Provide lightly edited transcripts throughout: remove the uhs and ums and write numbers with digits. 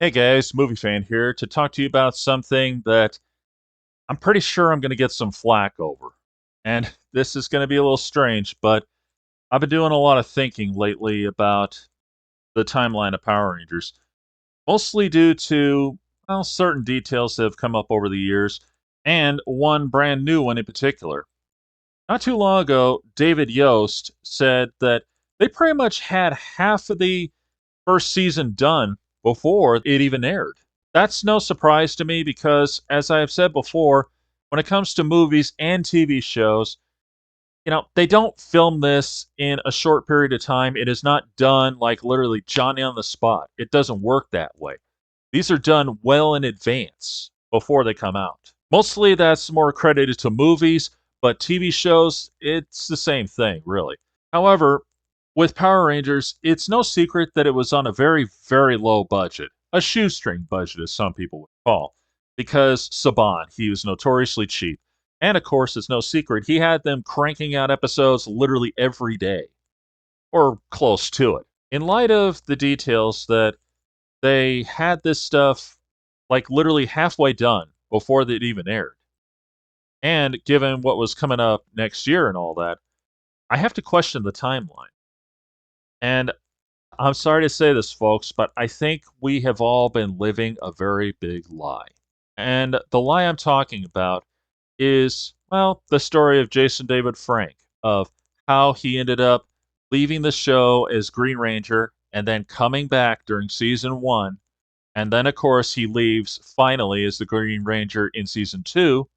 Hey guys, movie fan here to talk to you about something that I'm pretty sure I'm going to get some flack over. And this is going to be a little strange, but I've been doing a lot of thinking lately about the timeline of Power Rangers, mostly due to, well, certain details that have come up over the years, and one brand new one in particular. Not too long ago, David Yost said that they pretty much had half of the first season done before it even aired. That's no surprise to me because, as I have said before, when it comes to movies and TV shows, they don't film this in a short period of time. It is not done like literally Johnny on the spot. It doesn't work that way. These are done well in advance before they come out. Mostly that's more credited to movies, but TV shows, it's the same thing, really. However, with Power Rangers, it's no secret that it was on a very, very low budget. A shoestring budget, as some people would call. Because Saban, he was notoriously cheap. And of course, it's no secret, he had them cranking out episodes literally every day, or close to it. In light of the details that they had this stuff like literally halfway done before it even aired, and given what was coming up next year and all that, I have to question the timeline. And I'm sorry to say this, folks, but I think we have all been living a very big lie. And the lie I'm talking about is, well, the story of Jason David Frank, of how he ended up leaving the show as Green Ranger and then coming back during season one. And then, of course, he leaves finally as the Green Ranger in season two,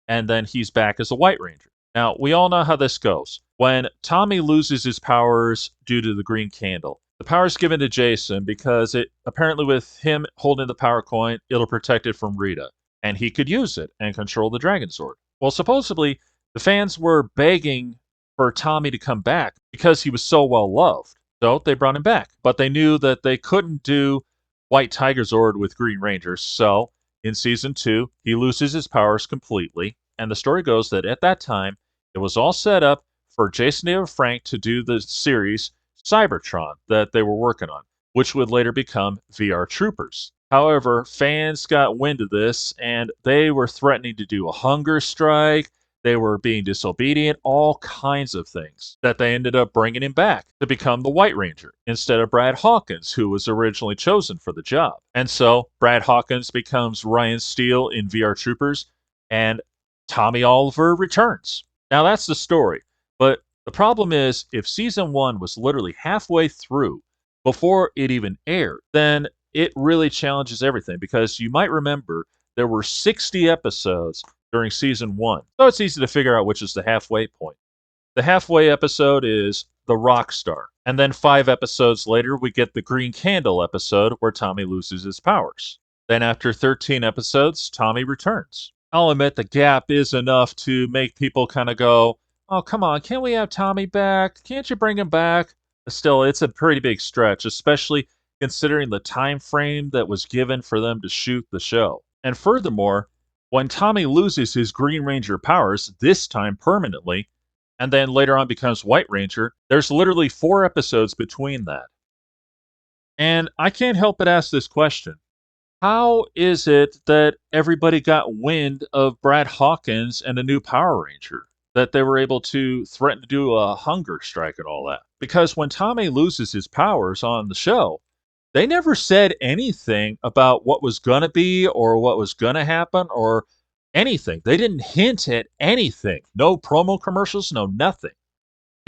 and then he's back as a White Ranger. Now, we all know how this goes. When Tommy loses his powers due to the green candle, the power is given to Jason because it apparently, with him holding the power coin, it'll protect it from Rita, and he could use it and control the Dragon Sword. Well, supposedly, the fans were begging for Tommy to come back because he was so well loved. So they brought him back. But they knew that they couldn't do White Tiger Zord with Green Rangers, so in season two, he loses his powers completely, and the story goes that at that time, it was all set up for Jason David Frank to do the series Cybertron that they were working on, which would later become VR Troopers. However, fans got wind of this and they were threatening to do a hunger strike. They were being disobedient, all kinds of things that they ended up bringing him back to become the White Ranger instead of Brad Hawkins, who was originally chosen for the job. And so Brad Hawkins becomes Ryan Steele in VR Troopers, and Tommy Oliver returns. Now that's the story. But the problem is, if season one was literally halfway through before it even aired, then it really challenges everything because you might remember there were 60 episodes during season one. So it's easy to figure out which is the halfway point. The halfway episode is the rock star. And then 5 episodes later, we get the Green Candle episode where Tommy loses his powers. Then, after 13 episodes, Tommy returns. I'll admit the gap is enough to make people kind of go, oh, come on, can't we have Tommy back? Can't you bring him back? Still, it's a pretty big stretch, especially considering the time frame that was given for them to shoot the show. And furthermore, when Tommy loses his Green Ranger powers, this time permanently, and then later on becomes White Ranger, there's literally 4 episodes between that. And I can't help but ask this question. How is it that everybody got wind of Brad Hawkins and a new Power Ranger? That they were able to threaten to do a hunger strike and all that? Because when Tommy loses his powers on the show, they never said anything about what was going to be or what was going to happen or anything. They didn't hint at anything. No promo commercials, no nothing.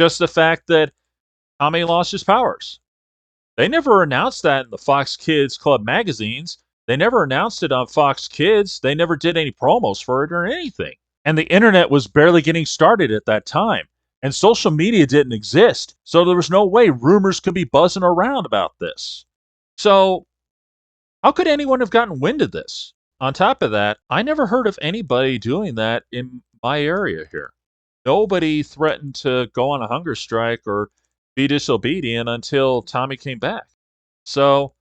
Just the fact that Tommy lost his powers. They never announced that in the Fox Kids Club magazines. They never announced it on Fox Kids. They never did any promos for it or anything. And the internet was barely getting started at that time. And social media didn't exist. So there was no way rumors could be buzzing around about this. So, how could anyone have gotten wind of this? On top of that, I never heard of anybody doing that in my area here. Nobody threatened to go on a hunger strike or be disobedient until Tommy came back. So,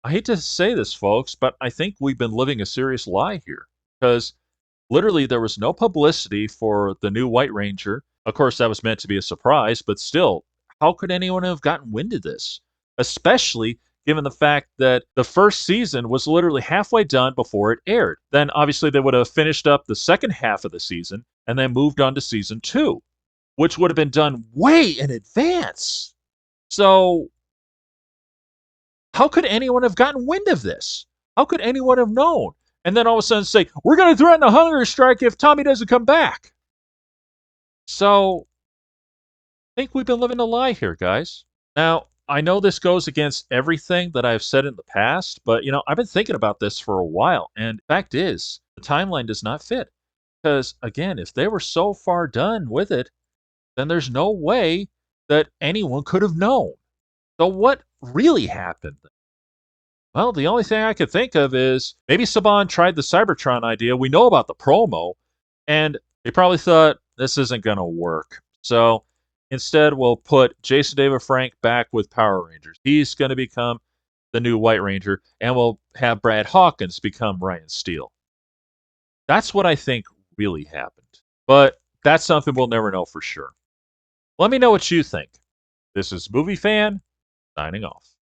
I hate to say this, folks, but I think we've been living a serious lie here. Because literally, there was no publicity for the new White Ranger. Of course, that was meant to be a surprise, but still, how could anyone have gotten wind of this? Especially given the fact that the first season was literally halfway done before it aired. Then obviously they would have finished up the second half of the season and then moved on to season 2, which would have been done way in advance. So, how could anyone have gotten wind of this? How could anyone have known? And then all of a sudden say, we're going to threaten a hunger strike if Tommy doesn't come back. So, I think we've been living a lie here, guys. Now, I know this goes against everything that I've said in the past, but I've been thinking about this for a while, and fact is, the timeline does not fit. Because again, if they were so far done with it, then there's no way that anyone could have known. So what really happened? Well, the only thing I could think of is maybe Saban tried the Cybertron idea. We know about the promo, and he probably thought this isn't going to work. So instead, we'll put Jason David Frank back with Power Rangers. He's going to become the new White Ranger, and we'll have Brad Hawkins become Ryan Steele. That's what I think really happened. But that's something we'll never know for sure. Let me know what you think. This is Movie Fan, signing off.